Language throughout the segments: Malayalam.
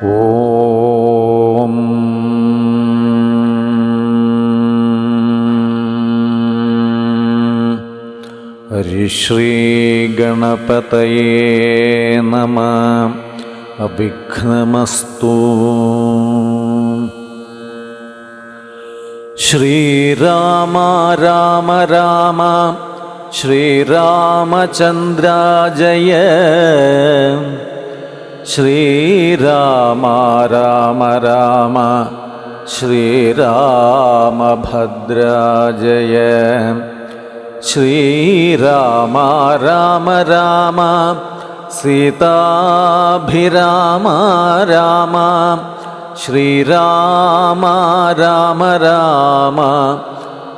ഓം ഹരിശ്രീ ഗണപതയേ നമഃ. അവിഘ്നമസ്തു. ശ്രീരാമ രാമ രാമ ശ്രീരാമചന്ദ്ര ജയ. ശ്രീരാമ രാമ രാമ ശ്രീരാമഭദ്ര ജയ. ശ്രീരാമ രാമ രാമ സീതാഭിരാമ രാമ. ശ്രീരാമ രാമ രാമ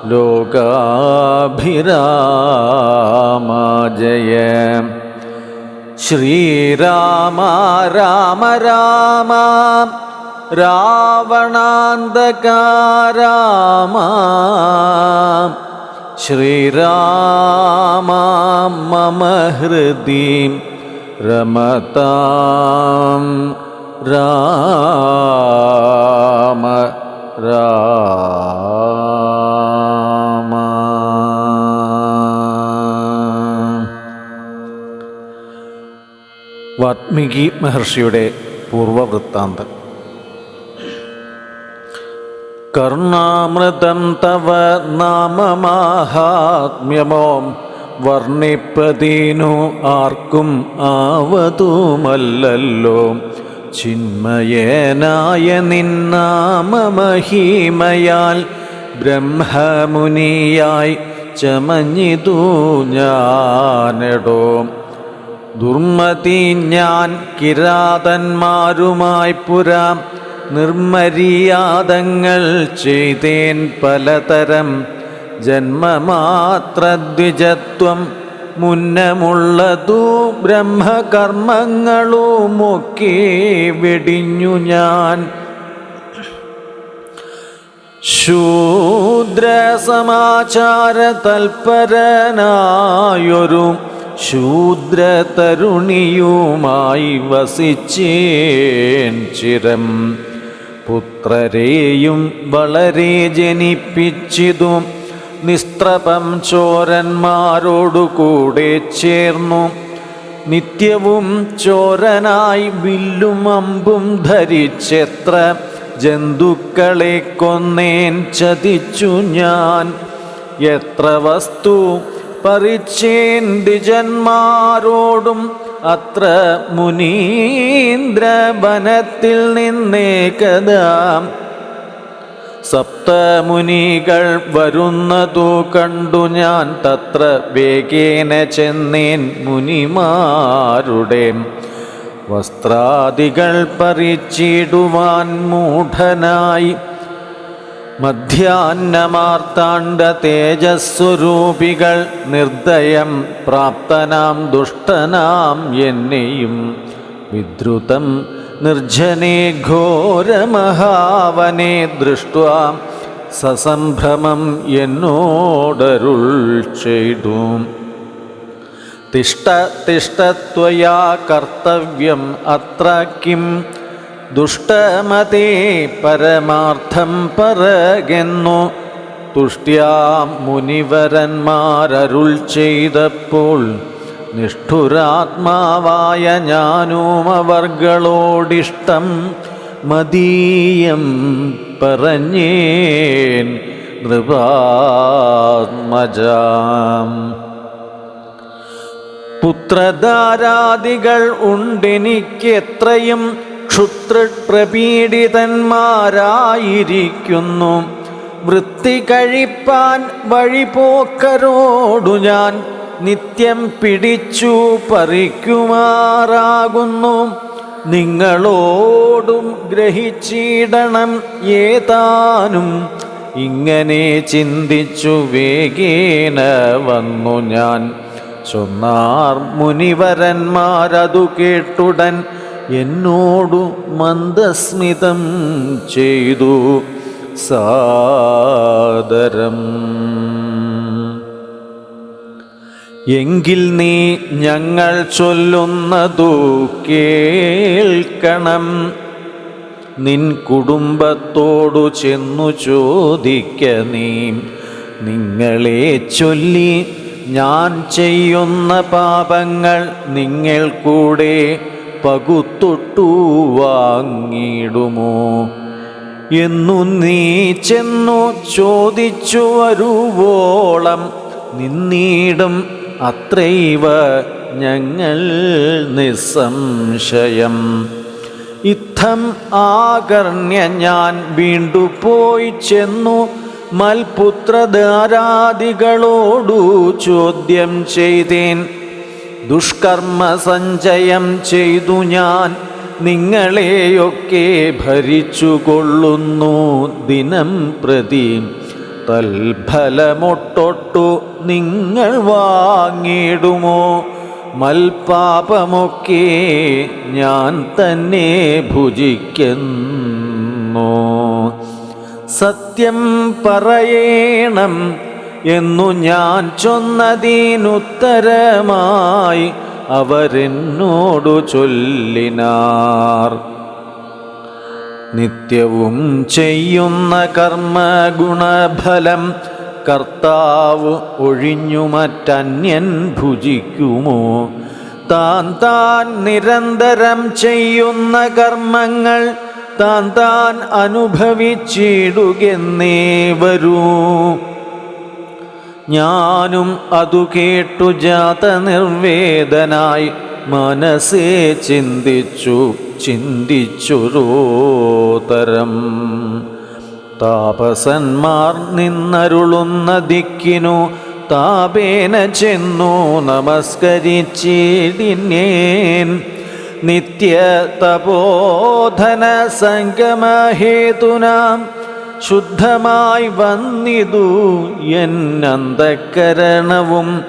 ലോകാഭിരാമ ജയ. ശ്രീരാമ രാമ രാമ രാവണാന്തക രാമ. ശ്രീരാമ മമ ഹൃദി രമതാം രാമ രാമ. വാത്മീകി മഹർഷിയുടെ പൂർവവൃത്താന്തം. കർണാമൃതം തവ നാമമാഹാത്മ്യമോ വർണ്ണിപ്പതീനു ആർക്കും ആവതുമല്ലല്ലോ. ചിന്മയേനായ നിന്നാമമഹിമയാൽ ബ്രഹ്മമുനിയായി ചമഞ്ഞിതു ഞാനെടോ. ദുർമതി ഞാൻ കിരാതന്മാരുമായി പുരാ നിർമര്യാദങ്ങൾ ചെയ്തേൻ പലതരം. ജന്മമാത്രദ്വിജത്വം മുന്നമുള്ളതു ബ്രഹ്മകർമ്മങ്ങളുമൊക്കെ വെടിഞ്ഞു ഞാൻ. ശൂദ്രസമാചാര തൽപരനായൊരു ശൂദ്രതരുണിയുമായി വസിച്ചേൻ ചിരം. പുത്രരെയും വളരെ ജനിപ്പിച്ചിതു നിസ്ത്രപം ചോരന്മാരോടുകൂടെ ചേർന്നു. നിത്യവും ചോരനായി വില്ലും അമ്പും ധരിച്ചെത്ര ജന്തുക്കളെ കൊന്നേൻ ചതിച്ചു ഞാൻ. എത്ര വസ്തു പരിച്ചേൻ ദ്വിജന്മാരോടും അത്ര മുനീന്ദ്രവനത്തിൽ നിന്നേകദാ. സപ്തമുനികൾ വരുന്നതു കണ്ടു ഞാൻ തത്ര വേഗേന ചെന്നേൻ മുനിമാരുടെ. വസ്ത്രാദികൾ പരിച്ചിടുവാൻ മൂഢനായി മധ്യാന്നമാർത്താണ്ഡ തേജസ്വരൂപികൾ നിർദ്ദയം പ്രാപ്തനാം ദുഷ്ടനാം എന്നെയും വിദ്രുതം നിർജ്ജനേ ഘോരമഹാവനെ ദൃഷ്ട്വാ സസംഭ്രമം എന്നോടരുൾ ചെയ്തു. തിഷ്ഠ തിഷ്ഠ ത്വയാ കർത്തവ്യം അത്ര കിം. ദുഷ്ടമതേ പരമാർത്ഥം പറകെന്നു തുഷ്ട്യാ മുനിവരന്മാരരുൾ ചെയ്തപ്പോൾ നിഷ്ഠുരാത്മാവായ ഞാനും അവർകളോടിഷ്ടം മദീയം പറഞ്ഞേൻ നൃപാത്മജാം. പുത്രധാരാദികൾ ഉണ്ടെനിക്കെത്രയും ക്ഷുത്രപ്രപീഡിതന്മാരായിരിക്കുന്നു. വൃത്തി കഴിപ്പാൻ വഴിപോക്കരോടു ഞാൻ നിത്യം പിടിച്ചു പറിക്കുമാറാകുന്നു. നിങ്ങളോടും ഗ്രഹിച്ചിടണം ഏതാനും. ഇങ്ങനെ ചിന്തിച്ചു വേഗേന വന്നു ഞാൻ. ചൊന്നാർ മുനിവരന്മാരതു കേട്ടുടൻ എന്നോടു മന്ദസ്മിതം ചെയ്തു സാദരം. എങ്കിൽ നീ ഞങ്ങൾ ചൊല്ലുന്നതു കേൾക്കണം. നിൻ കുടുംബത്തോടു ചെന്നു ചോദിക്ക നീ. നിങ്ങളെ ചൊല്ലി ഞാൻ ചെയ്യുന്ന പാപങ്ങൾ നിങ്ങൾ കൂടെ പകുത്തൊട്ടു വാങ്ങിടുമോ എന്നു നീ ചെന്നു ചോദിച്ചു വരുവോളം നിന്നീടും അത്രൈവ ഞങ്ങൾ നിസ്സംശയം. ഇത്തം ആകർണ്യ ഞാൻ വീണ്ടു പോയി ചെന്നു മൽപുത്രധാരാദികളോടു ചോദ്യം ചെയ്തേൻ. ദുഷ്കർമ്മ സഞ്ചയം ചെയ്തു ഞാൻ നിങ്ങളെയൊക്കെ ഭരിച്ചുകൊള്ളുന്നു ദിനം പ്രതി. തൽഫലമൊട്ടൊട്ടു നിങ്ങൾ വാങ്ങിടുമോ മൽപാപമൊക്കെ ഞാൻ തന്നെ ഭുജിക്കുന്നു. സത്യം പറയണം എന്നു ഞാൻ ചൊന്നതിനുത്തരമായി അവരെന്നോടു ചൊല്ലിനാർ. നിത്യവും ചെയ്യുന്ന കർമ്മഗുണഫലം കർത്താവ് ഒഴിഞ്ഞു മറ്റന്യൻ ഭുജിക്കുമോ? താൻ നിരന്തരം ചെയ്യുന്ന കർമ്മങ്ങൾ താൻ അനുഭവിച്ചിടുകെന്നേ വരൂ. ഞാനും അതു കേട്ടു ജാത നിർവേദനായി മനസ്സേ ചിന്തിച്ചൊരോതരം. താപസന്മാർ നിന്നരുളുന്ന ദിക്കിനു താപേന ചെന്നു നമസ്കരിച്ചിടിനേൻ. നിത്യ തപോധന സംഗമഹേതുനാം ശുദ്ധമായി വന്നിതു എന്നന്തഃകരണവും.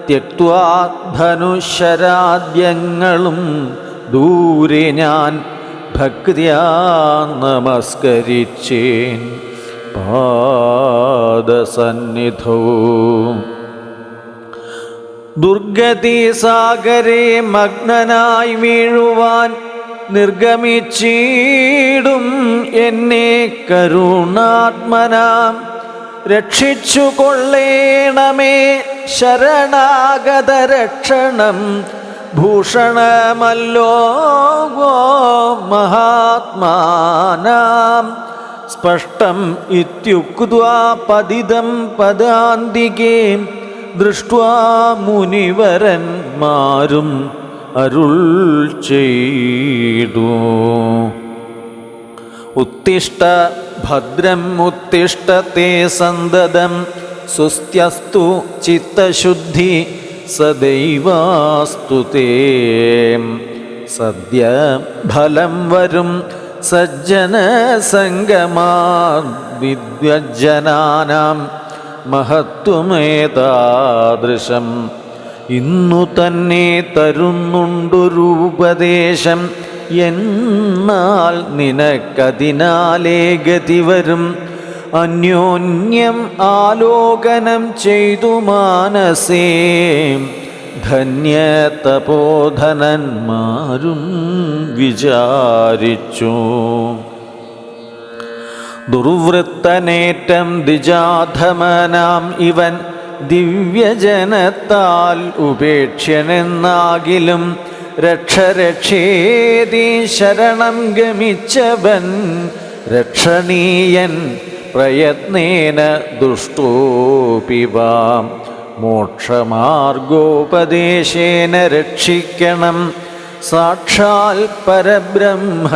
ത്യക്ത്വാ ധനുശരാദ്യങ്ങളും ദൂരെ ഞാൻ ഭക്തിയാ നമസ്കരിച്ചേൻ പാദസന്നിധൗ. ദുർഗതി സാഗരേ മഗ്നനായി വീഴുവാൻ നിർഗമിച്ചിടും എന്നെ കരുണാത്മനാം രക്ഷിച്ചു കൊള്ളേണമേ. ശരണാഗത രക്ഷണം ഭൂഷണമല്ലോ മഹാത്മാനാം. സ്പഷ്ടം ഇത്യുക്ത്വാ പതിതം പദാന്തികേ ദൃഷ്ട്വാ മുനിവരന്മാരും അരുൾ ചെയ്തു. ഉത്തിഷ്ഠ ഭദ്രം ഉത്തിഷ്ഠത്തെ സന്തതം സുസ്ഥ്യസ്തു ചിത്തശുദ്ധി സദൈവാസ്തു തേ. സദ്യ ഫലം വരും സജ്ജന സംഗമാർ വിദ്വജ്ജനാനാം മഹത്വമേതാദൃശം. ഇന്നു തന്നെ തരുന്നുണ്ടൊരുപദേശം എന്നാൽ നിനക്കതിനാലേ ഗതി വരും. അന്യോന്യം ആലോകനം ചെയ്തു മാനസേ ധന്യതപോധനന്മാരും വിചാരിച്ചു. ദുർവൃത്തനേറ്റം ദ്വിജാധമനാം ഇവൻ ദിവ്യജനത്താൽ ഉപേക്ഷ്യനെന്നാകിലും രക്ഷേതി ശരണം ഗമിച്ചവൻ രക്ഷണീയൻ പ്രയത്നേന ദുഷ്ടോപിവാം. മോക്ഷമാർഗോപദേശേന രക്ഷിക്കണം സാക്ഷാൽ പരബ്രഹ്മ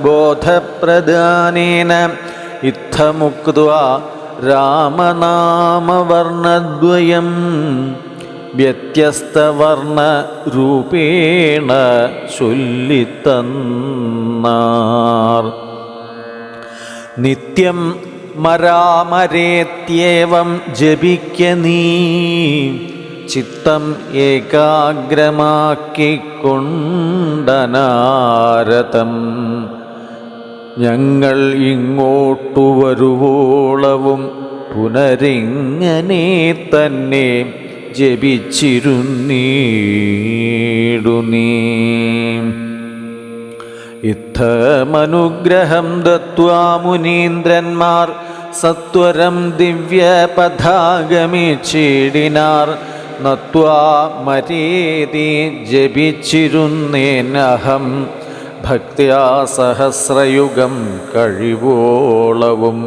ബോധപ്രദാനേന. ഇത്തമുക്ത്വാ രാമനാമവർണ്ണദ്വയം വ്യത്യസ്തവർണ്ണരൂപേണ ചൊല്ലിത്തന്നാർ. നിത്യം മരാമരേത്യേവം ജപിക്ക നീ ചിത്തം ഏകാഗ്രമാക്കിക്കൊണ്ടനാരതം. ഞങ്ങൾ ഇങ്ങോട്ടു വരുവോളവും പുനരിങ്ങനെ തന്നെ ജപിച്ചിരുന്നീടു നീ. ഇത്തമനുഗ്രഹം ദത്വാ മുനീന്ദ്രന്മാർ സത്വരം ദിവ്യ പഥാഗമിച്ചിടിനാർ. നത്വാ മരേതി ജപിച്ചിരുന്നേനഹം ഭക്ത്യാ സഹസ്രയുഗം കഴിവോളവും.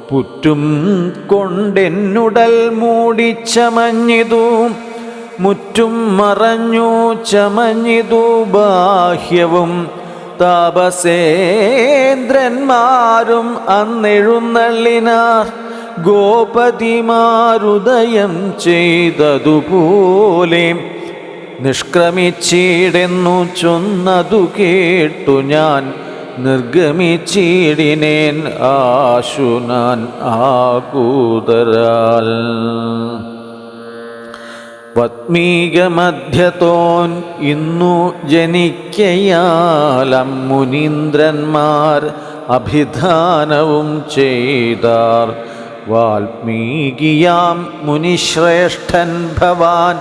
പുറ്റും കൊണ്ടെന്നുടൽ മൂടിച്ചമഞ്ഞിതു മുറ്റും മറഞ്ഞു ചമഞ്ഞിതു ബാഹ്യവും. താപസേന്ദ്രന്മാരും അന്നെഴുന്നള്ളിനാർ ഗോപതിമാരുദയം ചെയ്തതുപോലെ. നിഷ്ക്രമിച്ചിടെന്നു ചൊന്നതു കേട്ടു ഞാൻ നിർഗമിച്ചിടിനേൻ ആശുനാൻ ആകൂതരാൽ. വത്മീകമധ്യത്തോൻ ഇന്നു ജനിക്കയാലം മുനീന്ദ്രന്മാർ അഭിധാനവും ചെയ്താർ. വാൽമീകിയാം മുനിശ്രേഷ്ഠൻ ഭവാൻ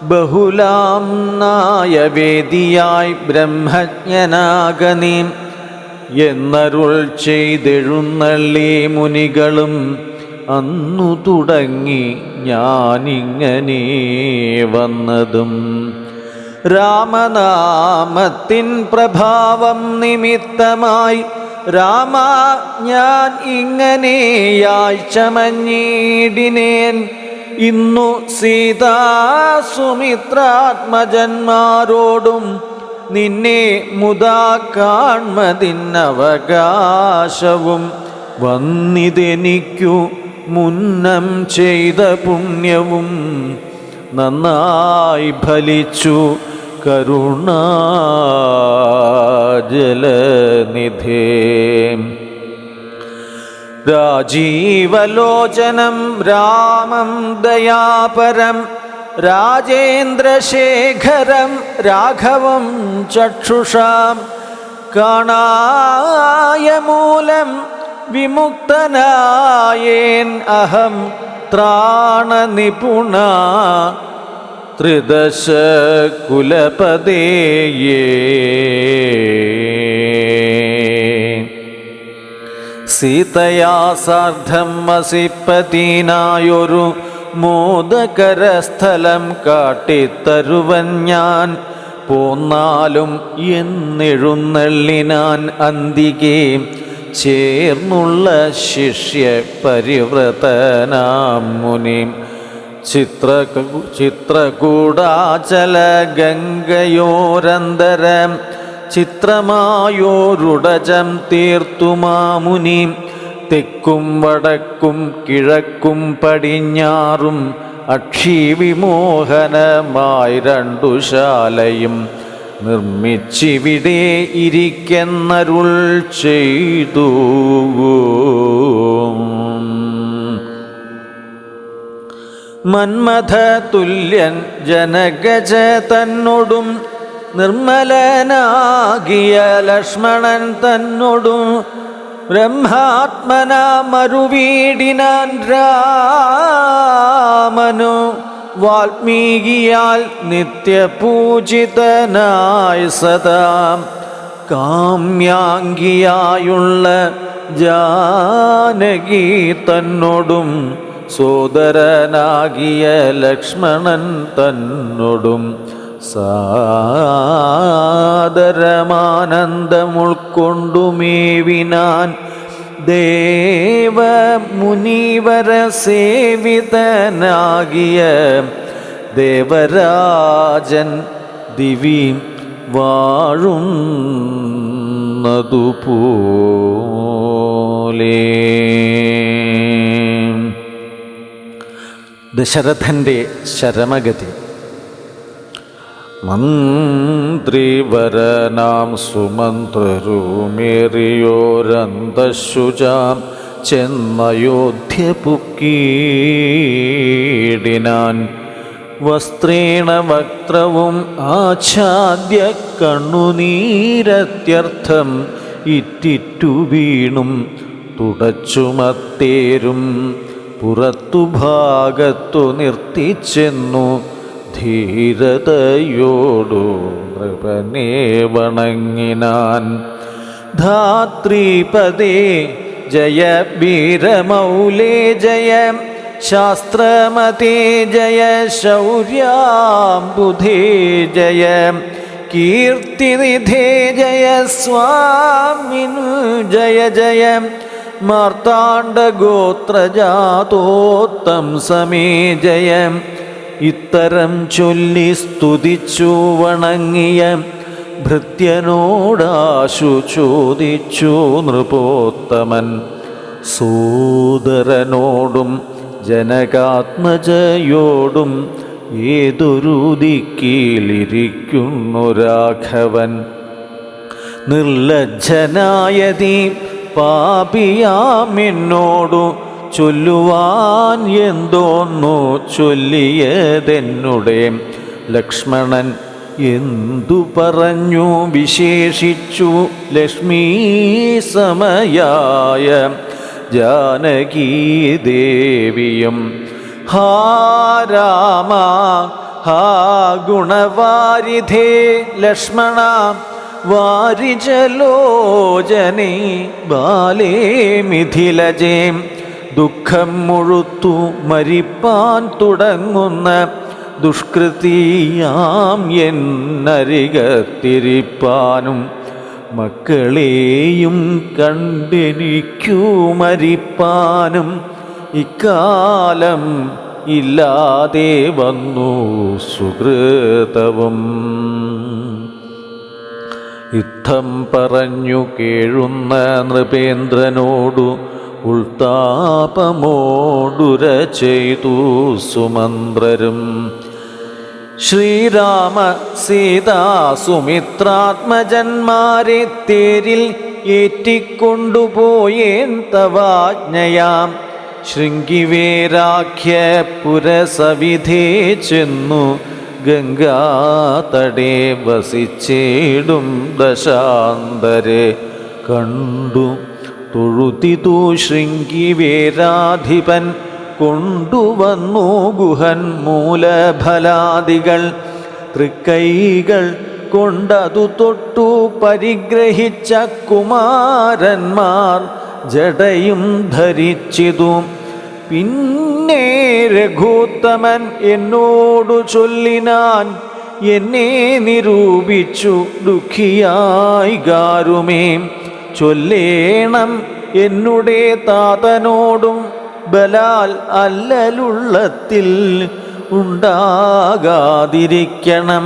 ബഹുലാം നായവേദിയായി ബ്രഹ്മജ്ഞനാകനീം എന്നരുൾ ചെയ്തെഴുന്നള്ളി മുനികളും. അന്നു തുടങ്ങി ഞാനിങ്ങനെ വന്നതും രാമനാമത്തിൻ പ്രഭാവം നിമിത്തമായി. രാമ ഞാൻ ഇങ്ങനെയായി ചമഞ്ഞിടിനേൻ ഇന്നു സീതാസുമിത്രാത്മജന്മാരോടും നിന്നെ മുതാ കാൺമതിന്നവകാശവും. വന്നിതെനിക്കു മുന്നം ചെയ്ത പുണ്യവും നന്നായി ഫലിച്ചു കരുണാജലനിധേ. രാജീവലോചനം രാമം ദയാപരം രാജേന്ദ്രശേഖരം രാഘവം ചക്ഷുഷാം. കാണായ മൂലം വിമുക്തനായേൻ അഹം ത്രാണനിപുണ ത്രിദശ കുലപതേയേ. സീതയാ സാർദ്ധം വസിപ്പതിനായൊരു മോദകരസ്ഥലം കാട്ടിത്തരുവൻ ഞാൻ. പോന്നാലും എന്നെഴുന്നള്ളിനാൻ അന്തികേ ചേർന്നുള്ള ശിഷ്യ പരിവ്രതനാം മുനിം. ചിത്രകൂടാചല ഗംഗയോരന്തരം ചിത്രമായോരുടജം തീർത്തുമാമുനി. തെക്കും വടക്കും കിഴക്കും പടിഞ്ഞാറും അക്ഷിവിമോഹനമായി രണ്ടു ശാലയും നിർമ്മിച്ചിവിടെ ഇരിക്കെന്നരുൾ ചെയ്തു. മന്മഥ തുല്യൻ ജനഗജ തന്നോടും നിർമ്മലനാകിയ ലക്ഷ്മണൻ തന്നോടും ബ്രഹ്മാത്മന മറുവീടിനാൻ രാമനു. വാൽമീകിയാൽ നിത്യപൂജിതനായി സദാ കാമ്യാംഗിയായുള്ള ജാനകി തന്നോടും സോദരനാകിയ ലക്ഷ്മണൻ തന്നോടും സാദരമാനന്ദമുൾക്കൊണ്ടുമേവിനാൻ. ദേവമുനിവര സേവിതനാകിയ ദേവരാജൻ ദിവി വാഴുന്നതുപോലെ. ദശരഥൻ്റെ ശരമഗതി. മന്ത്രിവരനാം സുമന്ത്രരുമേറിയോരന്തശുചാം ചെന്നയോധ്യ പുക്കീടിനാൻ. വസ്ത്രേണ വക്ത്രവും ആച്ഛാദ്യ കണ്ണുനീരത്യർത്ഥം ഇറ്റിറ്റു വീണും തുടച്ചുമത്തേരും പുറത്തുഭാഗത്തു നിർത്തിച്ചെന്നു ധീരതയോടു നൃപനെ വണങ്ങിനാൻ. ധാത്രീപദേ ജയ വീരമൗലേ ജയ ശാസ്ത്രമതേ ജയ ശൗര്യാംബുധേ ജയ കീർത്തിനിധേ ജയ സ്വാമിനു ജയ ജയ മാർത്താണ്ഡഗോത്രജാതോത്തം സമേ ജയ. ഇത്തരം ചൊല്ലി സ്തുതിച്ചു വണങ്ങിയ ഭൃത്യനോടാശു ചോദിച്ചു നൃപോത്തമൻ. സോദരനോടും ജനകാത്മജയോടും ഏതൊരു ദിക്കിലിരിക്കുന്നു രാഘവൻ. നിർലജ്ജനായതി പാപിയാമെന്നോടു ചൊല്ലുവാൻ എന്തോന്നു ചൊല്ലിയതെന്നുടെ ലക്ഷ്മണൻ എന്തു പറഞ്ഞു വിശേഷിച്ചു ലക്ഷ്മീ സമയായ ജാനകീ ദേവിയും. ഹാ രാമ ഹാ ഗുണവാരിധേ ലക്ഷ്മണ വാരിജലോചനേ ബാലേ മിഥിലജേ. ദുഃഖം മുഴുത്തു മരിപ്പാൻ തുടങ്ങുന്ന ദുഷ്കൃതിയാം എന്നരികത്തിരിപ്പാനും മക്കളെയും കണ്ടെനിക്കു മരിപ്പാനും ഇക്കാലം ഇല്ലാതെ വന്നു സുകൃതവും. യുദ്ധം പറഞ്ഞു കേഴുന്ന നൃപേന്ദ്രനോടു ഉൾത്താപമോടുര ചെയ്തു സുമന്ത്രരും. ശ്രീരാമ സീതാ സുമിത്രാത്മജന്മാരെ തേരിൽ ഏറ്റിക്കൊണ്ടുപോയേൻ തവാജ്ഞയാം. ശൃംഗിവേരാഖ്യ പുരസവിധേ ചെന്നു ഗംഗാതടേ വസിച്ചേടും ദശാന്തരെ കണ്ടു. തൊഴുതിതു ശൃംഗിവേരാധിപൻ കൊണ്ടുവന്നു ഗുഹൻ മൂലഫലാദികൾ. തൃക്കൈകൾ കൊണ്ടതു തൊട്ടു പരിഗ്രഹിച്ച കുമാരന്മാർ ജടയും ധരിച്ചിതു. പിന്നെ രഘുത്തമൻ എന്നോടു ചൊല്ലിനാൻ, എന്നെ നിരൂപിച്ചു ദുഃഖിയായി ഗാരുമേ. ചൊല്ലേണം എന്നുടെ താതനോടും ബലാൽ അല്ലലുള്ളത്തിൽ ഉണ്ടാകാതിരിക്കണം.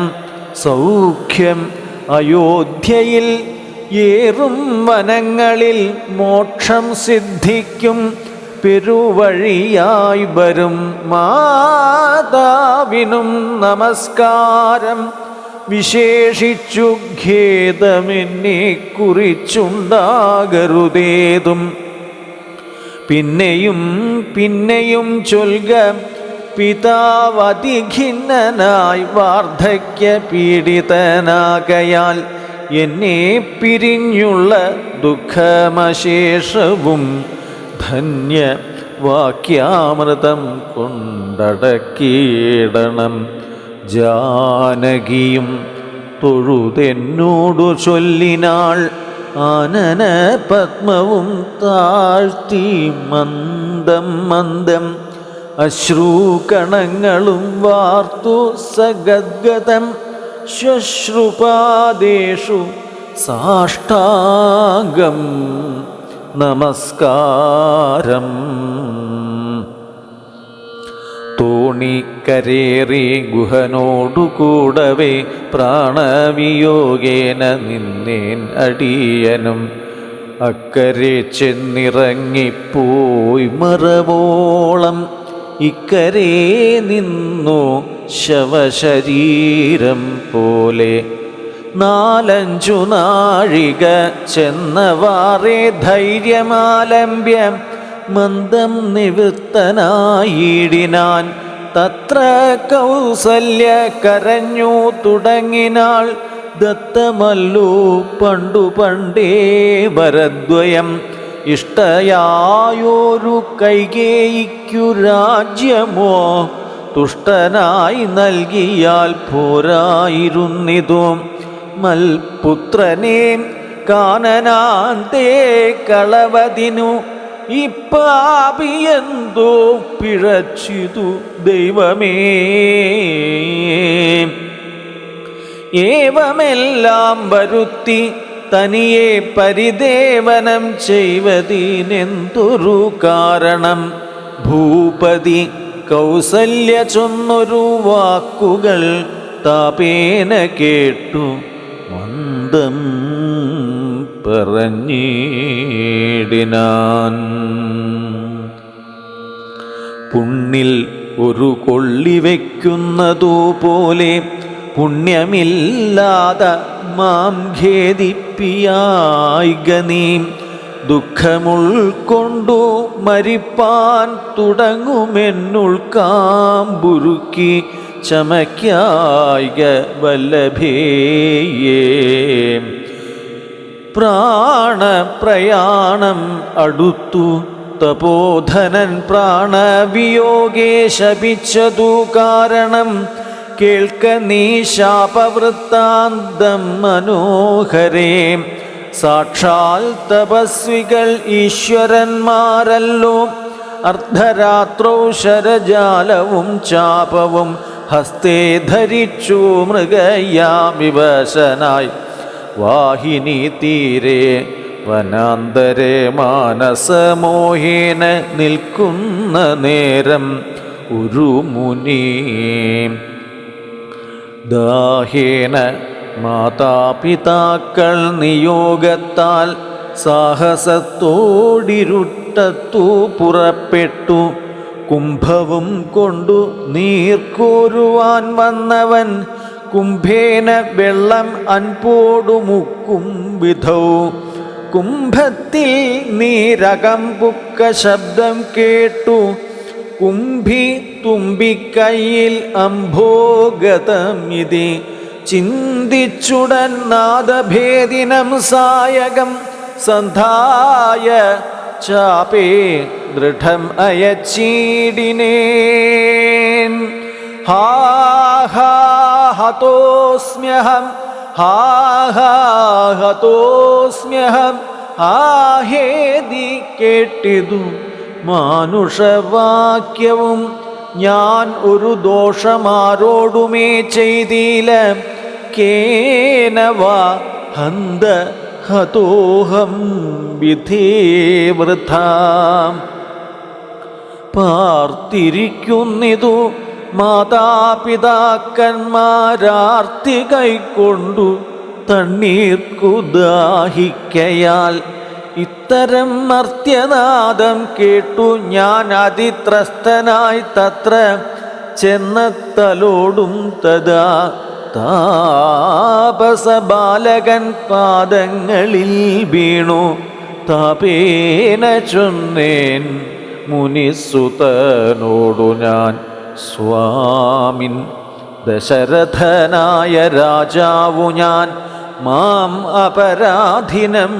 സൗഖ്യം അയോധ്യയിൽ ഏറും വനങ്ങളിൽ മോക്ഷം സിദ്ധിക്കും. പെരുവഴിയായി വരും മാതാവിനും നമസ്കാരം. വിശേഷിച്ചു ഖേദമെന്നെ കുറിച്ചുണ്ടാകരുതേതും. പിന്നെയും പിന്നെയും ചൊൽക, പിതാവതിഖിന്നനായി വാർദ്ധക്യ പീഡിതനാകയാൽ എന്നെ പിരിഞ്ഞുള്ള ദുഃഖമശേഷവും ധന്യ വാക്യാമൃതം കൊണ്ടടക്കിയിടണം. ജാനകിയും തൊഴുതെന്നോടു ചൊല്ലിനാൾ, ആനന പത്മവും താഴ്ത്തി മന്ദം മന്ദം അശ്രൂകണങ്ങളും വാർത്തു സഗദ്ഗതം ശ്വശ്രുപാദേഷു സാഷ്ടാംഗം നമസ്കാരം. തോണിക്കരേറി ഗുഹനോടു കൂടവേ പ്രാണവിയോഗേന നിന്നേൻ അടിയനും. അക്കരെ ചെന്നിറങ്ങിപ്പോയി മറവോളം ഇക്കരെ നിന്നു ശവശരീരം പോലെ. 4-5 നാഴിക ചെന്നവാറേ ധൈര്യമാലംബ്യം മന്ദം നിവൃത്തനായിടിനാൻ. തത്ര കൗസല്യ കരഞ്ഞു തുടങ്ങിനാൾ, ദത്തമല്ലു പണ്ടു പണ്ടേ വരദ്വയം. ഇഷ്ടയായൊരു കൈകേയിക്കു രാജ്യമോ തുഷ്ടനായി നൽകിയാൽ പോരായിരുന്നിതു. മൽപുത്രനെ കാനനാന്തേ കളവതിനു ഇപ്പാപിയെന്തോ പിഴച്ചിതു ദൈവമേ. ഏവമെല്ലാം വരുത്തി തനിയെ പരിദേവനം ചെയ്വതിനെന്തൊരു കാരണം? ഭൂപതി കൗസല്യ ചൊന്നൊരു വാക്കുകൾ താപേന കേട്ടു മന്ദം പറഞ്ഞിടിനാൻ. പുണ്ണിൽ ഒരു കൊള്ളി വയ്ക്കുന്നതുപോലെ പുണ്യമില്ലാതെ മാം ഖേദിപ്പിയായിക നീ. ദുഃഖമുൾക്കൊണ്ടു മരിപ്പാൻ തുടങ്ങുമെന്നുൾക്കാമ്പുരുക്കി ചമയ്ക്കായിക വല്ലഭേയേ. പ്രാണപ്രയാണം അടുത്തു തപോധനൻ പ്രാണവിയോഗേ ശപിച്ചതു കാരണം. കേൾക്ക നീ ശാപവൃത്താന്തം മനോഹരേ. സാക്ഷാൽ തപസ്വികൾ ഈശ്വരന്മാരല്ലോ. അർദ്ധരാത്രോ ശരജാലവും ചാപവും ഹസ്തേ ധരിച്ചു മൃഗയാമിവശനായി വാഹിനി തീരെ വനാന്തരെ മാനസമോഹേന നിൽക്കുന്ന നേരം ഒരു മുനി ദാഹേന മാതാപിതാക്കൾ നിയോഗത്താൽ സാഹസത്തോടിരുട്ടത്തു പുറപ്പെട്ടു. കുംഭവും കൊണ്ടു നീർക്കോരുവാൻ വന്നവൻ കുംഭേന വെള്ളം അൻപോടു മുക്കും വിധൗ. കുംഭത്തിൽ നീരകമ്പുക്ക ശബ്ദം കേട്ടു. കുംഭി തുമ്പിക്കൈയിൽ അംഭോഗതം ഇതി ചിന്തിച്ചുടൻ നാദഭേദിനം സായകം സന്ധായ ചാപേ ദൃഢം അയച്ചീടിനേൻ. ഹാ ഹാ ഹതോസ്മ്യഹം ഹാ ഹാ ഹതോസ്മ്യഹം ആഹേതി കേട്ടിതു മാനുഷവാക്യവും. ഞാൻ ഒരു ദോഷമാരോടുമേ ചെയ്തില്ല. കേനവാ ഹന്ത ഹതോഹം വിധേ വൃഥാം. പാർത്തിരിക്കുന്നിതു മാതാപിതാക്കന്മാരാർത്തി കൈക്കൊണ്ടു തണ്ണീർക്കു ദാഹിക്കയാൽ. ഇത്തരം മർത്യനാദം കേട്ടു ഞാൻ അതിത്രസ്തനായി തത്ര ചെന്നത്തലോടും തഥാ താപസബാലകൻ പാദങ്ങളിൽ വീണു. താപേന ചൊന്നേൻ മുനിസുതനോടു ഞാൻ, സ്വാമിൻ ദശരഥനായ രാജാവു ഞാൻ, മാം അപരാധിനം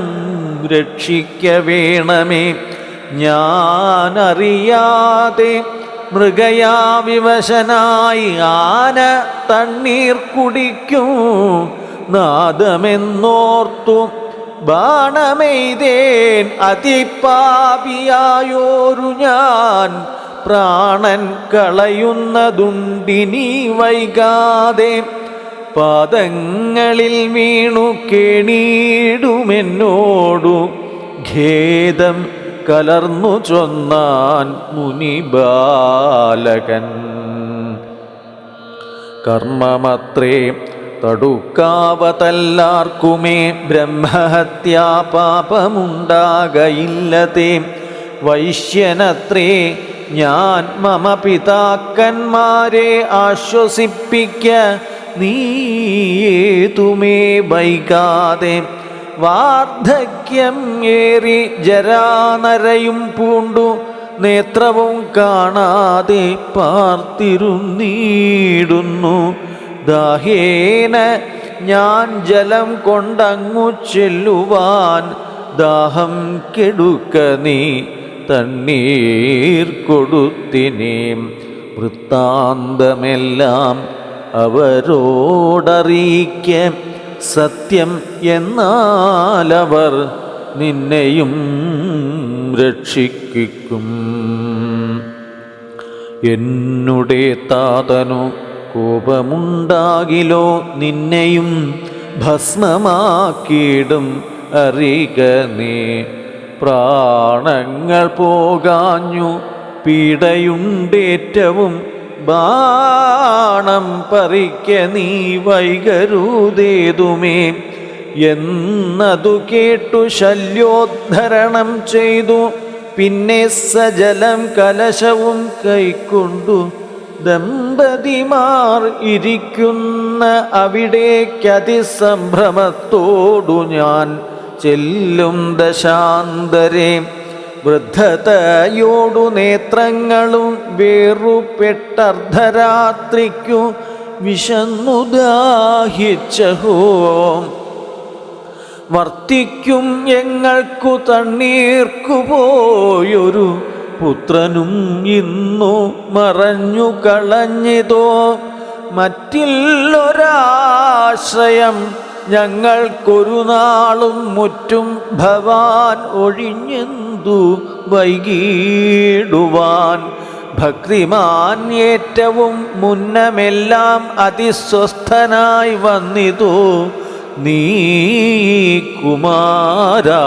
രക്ഷിക്ക വേണമേ. ഞാനറിയാതെ മൃഗയാ വിവശനായി ആന തണ്ണീർ കുടിക്കും നാദമെന്നോർത്തു ബാണമെയ്തേൻ അതിപാപിയായോരു ഞാൻ. പ്രാണൻ കളയുന്നതുണ്ടിനി വൈകാതെ പാദങ്ങളിൽ വീണു കേണീടുമെന്നോടു ഖേദം കലർന്നു ചൊന്നാൻ മുനിബാലകൻ. കർമ്മമത്രേ തടുക്കാവതല്ലാർക്കുമേ ബ്രഹ്മഹത്യാ പാപമുണ്ടാകയില്ലതേ. വൈശ്യനത്രേ ഞാൻ മമ പിതാക്കന്മാരെ ആശ്വസിപ്പിക്ക നീയേതുമേ വൈകാതെ. വാർദ്ധക്യം ഏറി ജരാനരയും പൂണ്ടു നേത്രവും കാണാതെ പാർത്തിരുന്നീടുന്നു. ദാഹേന ഞാൻ ജലം കൊണ്ടങ്ങു ചെല്ലുവാൻ ദാഹം കെടുക്ക നീ തണ്ണീർ കൊടുത്തിനേം. വൃത്താന്തമെല്ലാം അവരോടറിയിക്ക. സത്യം എന്നാലവർ നിന്നെയും രക്ഷിക്കും. എന്നുടെ താതനു കോപമുണ്ടാകിലോ നിന്നെയും ഭസ്മമാക്കിയിടും അറിക നീ. പ്രാണങ്ങൾ പോകാഞ്ഞു പീഡയുണ്ടേറ്റവും ബാണം പറിക്ക നീ വൈകരുതേതുമേ എന്നതു കേട്ടു ശല്യോദ്ധരണം ചെയ്തു. പിന്നെ സജലം കലശവും കൈക്കൊണ്ടു ദമ്പതിമാർ ഇരിക്കുന്ന അവിടേക്കതിസംഭ്രമത്തോടു ഞാൻ ചെല്ലും ദശാന്തരേ. വൃദ്ധതയോടു നേത്രങ്ങളും വേറുപെട്ടർദ്ധരാത്രിക്കു വിശന്നു ദാഹിച്ചഹോ. വർത്തിക്കും ഞങ്ങൾക്കു തണ്ണീർക്കു പോയൊരു പുത്രനും ഇന്നു മറഞ്ഞു കളഞ്ഞിതോ. മറ്റില്ലൊരാശ്രയം ഞങ്ങൾക്കൊരു നാളും മുറ്റും ഭവാൻ ഒഴിഞ്ഞെന്തു വൈകിടുവാൻ. ഭക്തിമാൻ ഏറ്റവും മുന്നമെല്ലാം അതിസ്വസ്ഥനായി വന്നിതോ നീ കുമാരാ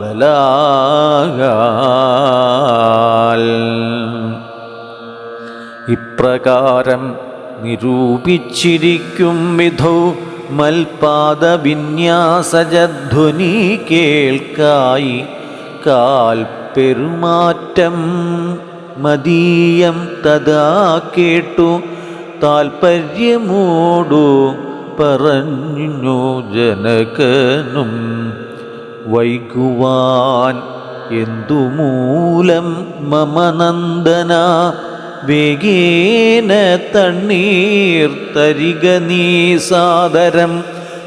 ബലാൽ. ഇപ്രകാരം നിരൂപിച്ചിരിക്കും വിധൗ മൽപാദവിന്യാസജധ്വനി കേൾക്കായി. കാൽ പെരുമാറ്റം മദീയം തഥാ കേട്ടു താൽപര്യമോടു പറഞ്ഞു ജനകനും. വൈകുവാൻ എന്തുമൂലം മമ നന്ദന വേഗേന തണ്ണീർ തരിക നീ സാദരം.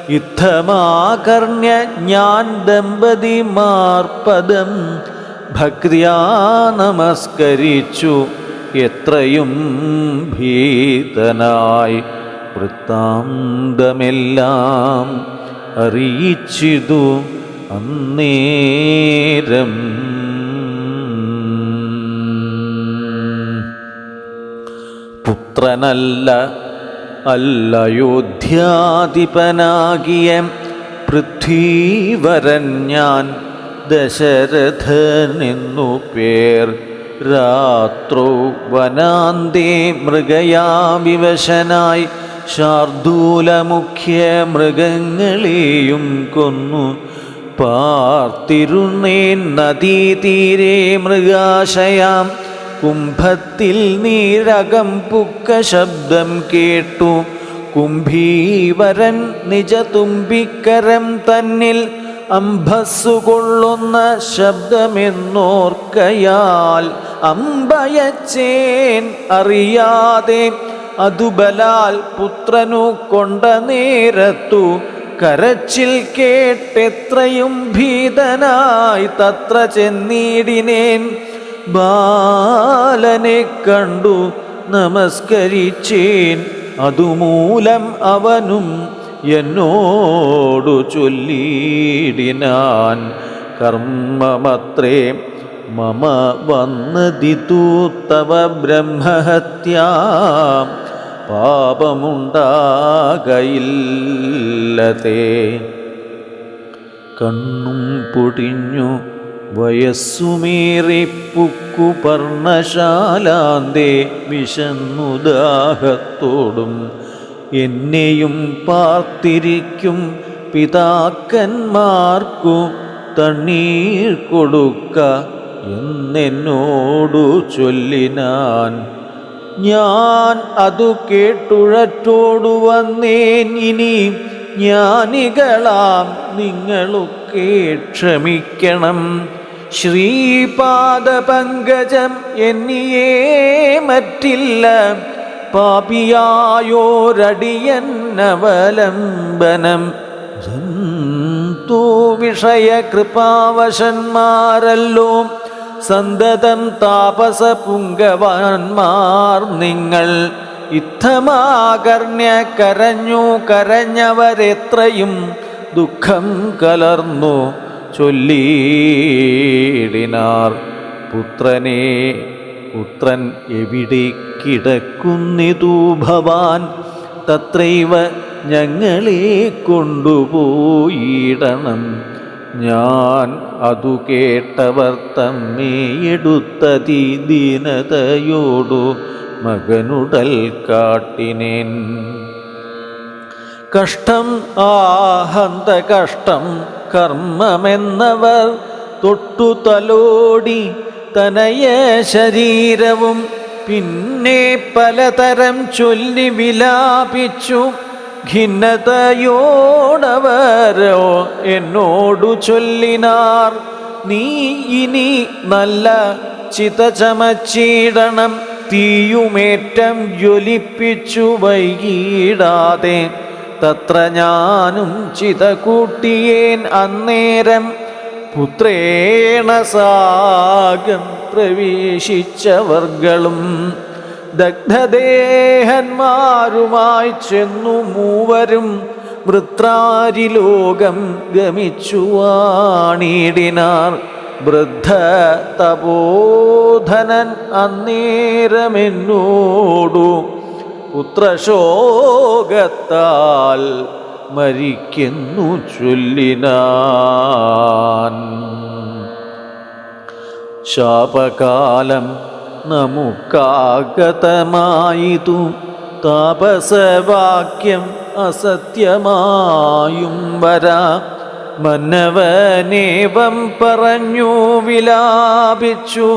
യുദ്ധമാകർണ്യ ഞാൻ ദമ്പതിമാർ പദം ഭക്തിയാ നമസ്കരിച്ചു എത്രയും ഭീതനായി. വൃത്താന്തമെല്ലാം അറിയിച്ചിതു അന്നേരം. പുത്രനല്ല അല്ലയോധ്യാധിപനാകിയ പൃഥ്വീവരൻ ഞാൻ ദശരഥനെന്നു പേർ. രാത്രോ വനാന്തേ മൃഗയാ വിവശനായി ശാർദൂലമുഖ്യ മൃഗങ്ങളെയും കൊന്നു പാർത്തിരുന്നേൻ നദീതീരെ മൃഗാശയാം. കുംഭത്തിൽ നീരകം പുക്ക ശബ്ദം കേട്ടു. കുംഭീവരൻ നിജ തുമ്പിക്കരം തന്നിൽ അംഭസ്സുകൊള്ളുന്ന ശബ്ദമെന്നോർക്കയാൽ അമ്പയച്ചേൻ അറിയാതെ. അതുബലാൽ പുത്രനു കൊണ്ട നേരത്തു കരച്ചിൽ കേട്ടെത്രയും ഭീതനായി തത്ര ചെന്നീടിനേൻ. ബാലനെ കണ്ടു നമസ്കരിച്ചേൻ. അതുമൂലം അവനും എന്നോടു ചൊല്ലിടിനാൻ. കർമ്മമത്രേ മമ വന്നതിതു തവ ബ്രഹ്മഹത്യാ. പാപമുണ്ടാകയില്ലതേ. കണ്ണും പൊടിഞ്ഞു വയസ്സുമേറിപ്പുക്കു പർണശാലാന്തേ വിശന്നുദാഹത്തോടും എന്നെയും പാർത്തിരിക്കും പിതാക്കന്മാർക്കു തണ്ണീർ കൊടുക്ക എന്നോടു ചൊല്ലിനാൻ. ഞാൻ അതു കേട്ടുഴറ്റോടു വന്നേൻ. ഇനി ജ്ഞാനികളാം നിങ്ങളൊക്കെ ക്ഷമിക്കണം. ശ്രീപാദപങ്കജം എന്നിയേ മറ്റില്ല. പാപിയായോരടിയന്നവലംബനം. ജന്തു വിഷയ കൃപാവശന്മാരല്ലോ സന്തതം താപസ പുങ്കവാന്മാർ നിങ്ങൾ. ഇത്തമാകർണ്യ കരഞ്ഞു കരഞ്ഞവരെത്രയും ദുഃഖം കലർന്നു ചൊല്ലിയിടിനാർ. പുത്രനെ, പുത്രൻ എവിടെ കിടക്കുന്നിതു ഭവാൻ? തത്രൈവ ഞങ്ങളെ കൊണ്ടുപോയിടണം. ഞാൻ അതു കേട്ടവർ തമ്മിയെടുത്തതി ദീനതയോടു മകനുടൽ കാട്ടിനേൻ. കഷ്ടം ആഹന്ത കഷ്ടം കർമ്മമെന്നവർ തൊട്ടു തലോടി തനയ ശരീരവും പിന്നെ പലതരം ചൊല്ലി വിലാപിച്ചു. ഖിന്നതയോടവരോ എന്നോടു ചൊല്ലിനാർ, നീ ഇനി നല്ല ചിത ചമച്ചിടണം. തീയുമേറ്റം ജ്വലിപ്പിച്ചു വൈകിടാതെ തത്ര ഞാനും ചിത കൂട്ടിയേൻ അന്നേരം. പുത്രേണ സാഗം പ്രവേശിച്ചവർകളും ദഗ്ധദേഹന്മാരുമായി ചെന്നു മൂവരും വൃത്രാരിലോകം ഗമിച്ചു വാണിടിനാർ. വൃദ്ധ തപോധനൻ അന്നേരമെന്നോടു പുത്രശോകത്താൽ മരിക്കുന്നു ചൊല്ലിനാൻ. ശാപകാലം നമുക്കാഗതമായിതു താപസവാക്യം അസത്യമായും വരാ. മന്നവനേവം പറഞ്ഞു വിലാപിച്ചു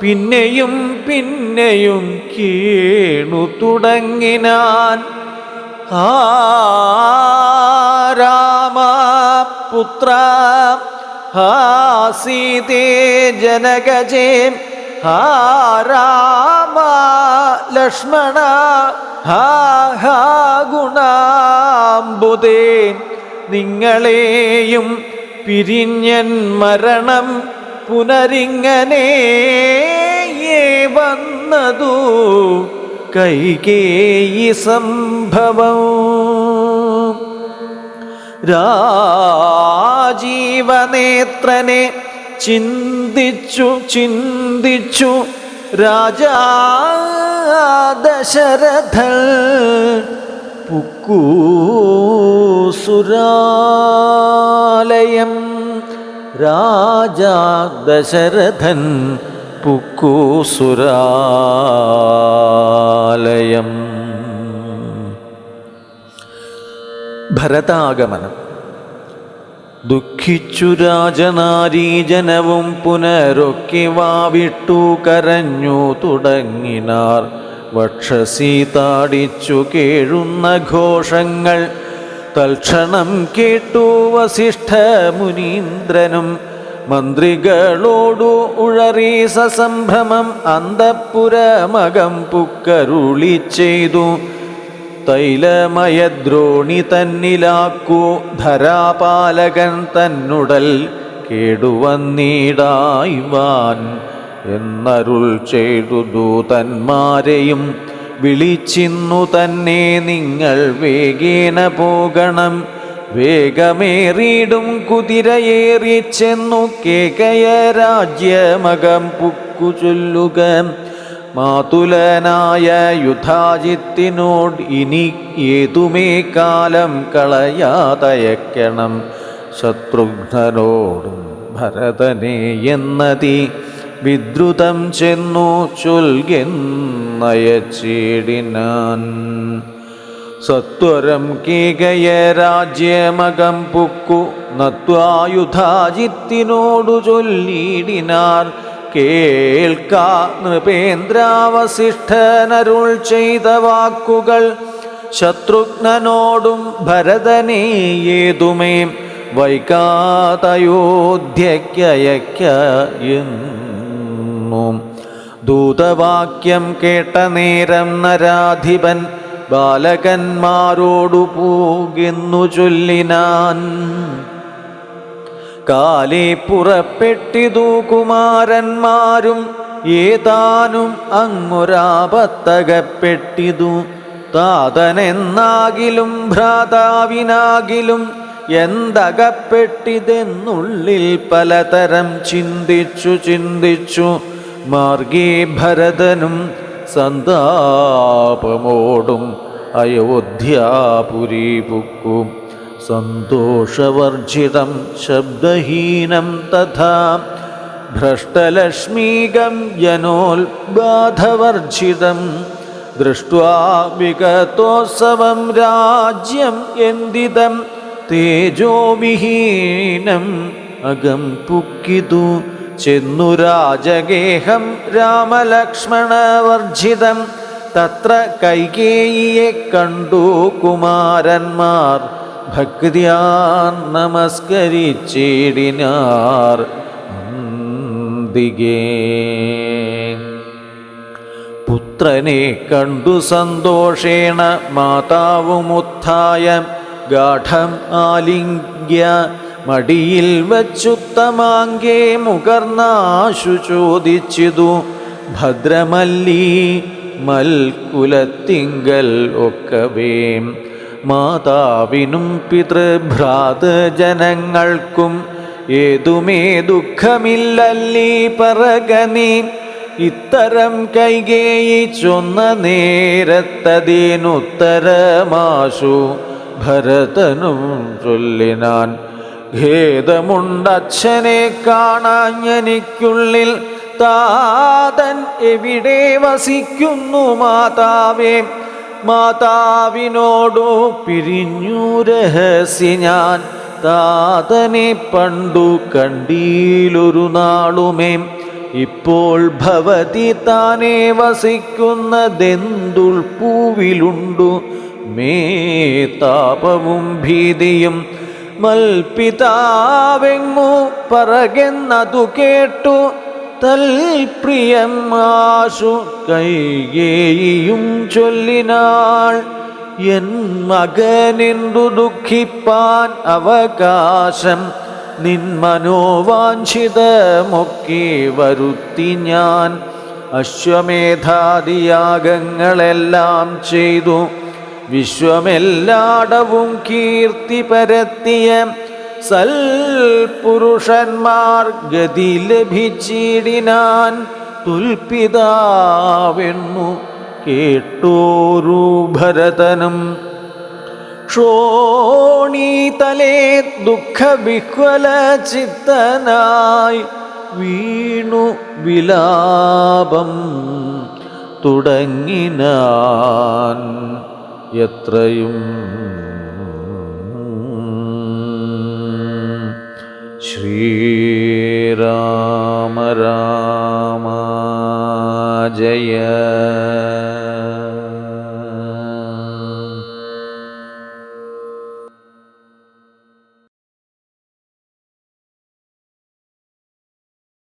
പിന്നെയും പിന്നെയും കേണു തുടങ്ങിനാൻ. ആ രാമപുത്ര, ഹാ സീതേ ജനകജേ, ഹാ രാമ ലക്ഷ്മണ, ഹാ ഹാ ഗുണാംബുദേ, നിങ്ങളെയും പിരിഞ്ഞൻ മരണം പുനരിങ്ങനെ വന്നതു കൈകേയി സംഭവം. രാജീവനേത്രനെ ചിന്തിച്ചു ചിന്തിച്ചു രാജാ ദശരഥൻ പുക്കൂസുരാലയം. രാജാ ദശരഥൻ പുക്കൂസുരാലയം. ഭരതാഗമനം. ദുഃഖിച്ചു രാജനാരീജനവും പുനരൊക്കെ വാവിട്ടു കരഞ്ഞു തുടങ്ങിനാർ. വക്ഷസി താടിച്ചു കേഴുന്ന ഘോഷങ്ങൾ തൽക്ഷണം കേട്ടു വസിഷ്ഠ മുനീന്ദ്രനും. മന്ത്രികളോടു ഉഴറി സസംഭ്രമം അന്തഃപുരമകം പുക്കരുളി ചെയ്തു. തൈലമയദ്രോണി തന്നിലാക്കൂ ധരാപാലകൻ തന്നുടൽ കേടുവന്നിടായ്വാൻ എന്നരുൾ ചെയ്തു. ദൂതന്മാരെയും വിളിച്ചിന്നു തന്നെ നിങ്ങൾ വേഗേന പോകണം. വേഗമേറിയിടും കുതിരയേറി ചെന്നു കേകയ രാജ്യമകം പുക്കു ചൊല്ലുക. മാതുലനായ യുധാജിത്തിനോട് ഇനി ഏതുമേ കാലം കളയാതയക്കണം. ശത്രുഘ്നനോടും ഭരതനെ എന്നതി വിദ്രുതം ചെന്നു ചൊൽകെന്നയച്ചിടിനാൻ. സത്വരം കേകയ രാജ്യമകം പുക്കു നത്വായുധാജിത്തിനോടു ചൊല്ലിടിനാർ. കേൾക്ക നൃപേന്ദ്രാവസിഷ്ഠനരുൾ ചെയ്ത വാക്കുകൾ. ശത്രുഘ്നനോടും ഭരതനെ ഏതുമേ വൈകാതയോധ്യയ്ക്കയക്ക എന്നും. ദൂതവാക്യം കേട്ട നേരം നരാധിപൻ ബാലകന്മാരോടു പോകെന്നു ചൊല്ലിനാൻ. കാലേ പുറപ്പെട്ടിതു കുമാരന്മാരും ഏതാനും അങ്ങൊരാപത്തകപ്പെട്ടിതു. താതനെന്നാകിലും ഭ്രാതാവിനാകിലും എന്തകപ്പെട്ടിതെന്നുള്ളിൽ പലതരം ചിന്തിച്ചു മാർഗേ ഭരതനും സന്താപമോടും അയോധ്യാപുരി പുക്കും. സന്തോഷവർജിതം ശബ്ദഹീനം തഥാ ഭ്രഷ്ടലക്ഷ്മീകം ജനോൽബാധവർജിതം. ദൃഷ്ട്വാ വിഗതോത്സവം രാജ്യം എന്തിതം തേജോവിഹീനം അകം പുക്കിതു. ചെന്നു രാജഗേഹം രാമലക്ഷ്മണവർജിതം. തത്ര കൈകേയിയെ കണ്ടു കുമാരന്മാർ ഭക്തിയാ നമസ്കരിച്ചിടിനാർ. ദിഗേ പുത്രനെ കണ്ടു സന്തോഷേണ മാതാവുമുത്ഥായ ഗാഠം ആലിംഗ്യ മടിയിൽ വച്ചുത്തമാങ്കേ മുകർന്നാശു ചോദിച്ചിതു. ഭദ്രമല്ലീ മൽക്കുലത്തിങ്കൽ ഒക്കവേ മാതാവിനും പിതൃഭ്രാതൃജനങ്ങൾക്കും ഏതുമേ ദുഃഖമില്ലല്ലീ പറകനീ. ഇത്തരം കൈകേയി ചൊന്ന നേരത്തതിനുത്തരമാശു ഭരതനും ചൊല്ലിനാൻ. ഖേദമുണ്ടച്ഛനെ കാണാഞ്ഞെനിക്കുള്ളിൽ. താതൻ എവിടെ വസിക്കുന്നു മാതാവേ? മാതാവിനോടു പിരിഞ്ഞു രഹസ്യ ഞാൻ. താതനെ പണ്ടു കണ്ടീലൊരു നാളുമേ. ഇപ്പോൾ ഭവതി താനേ വസിക്കുന്നതെന്തുൾപ്പൂവിലുണ്ടു മേ താപവും ഭീതിയും. മൽപിതാവെങ്ങു പറകെന്നതു കേട്ടു തൽപ്രിയം ആശു കൈകേയിയും ചൊല്ലിനാൾ. എൻ മകനെന്തു ദുഃഖിപ്പാൻ അവകാശം? നിൻ മനോവാഞ്ചിതമൊക്കെ വരുത്തി ഞാൻ. അശ്വമേധാദിയാഗങ്ങളെല്ലാം ചെയ്തു വിശ്വമെല്ലാടവും കീർത്തി പരത്തിയ സൽപുരുഷന്മാർ ഗതി ലഭിച്ചിടിനാൻ. തുൽപിതാവെന്നു കേട്ടോരു ഭരതനും ക്ഷോണീതലേ ദുഃഖവിഹ്വല ചിത്തനായി വീണു വിലാപം തുടങ്ങിനാൻ. എത്രയും ശ്രീരാമ രാമ ജയ.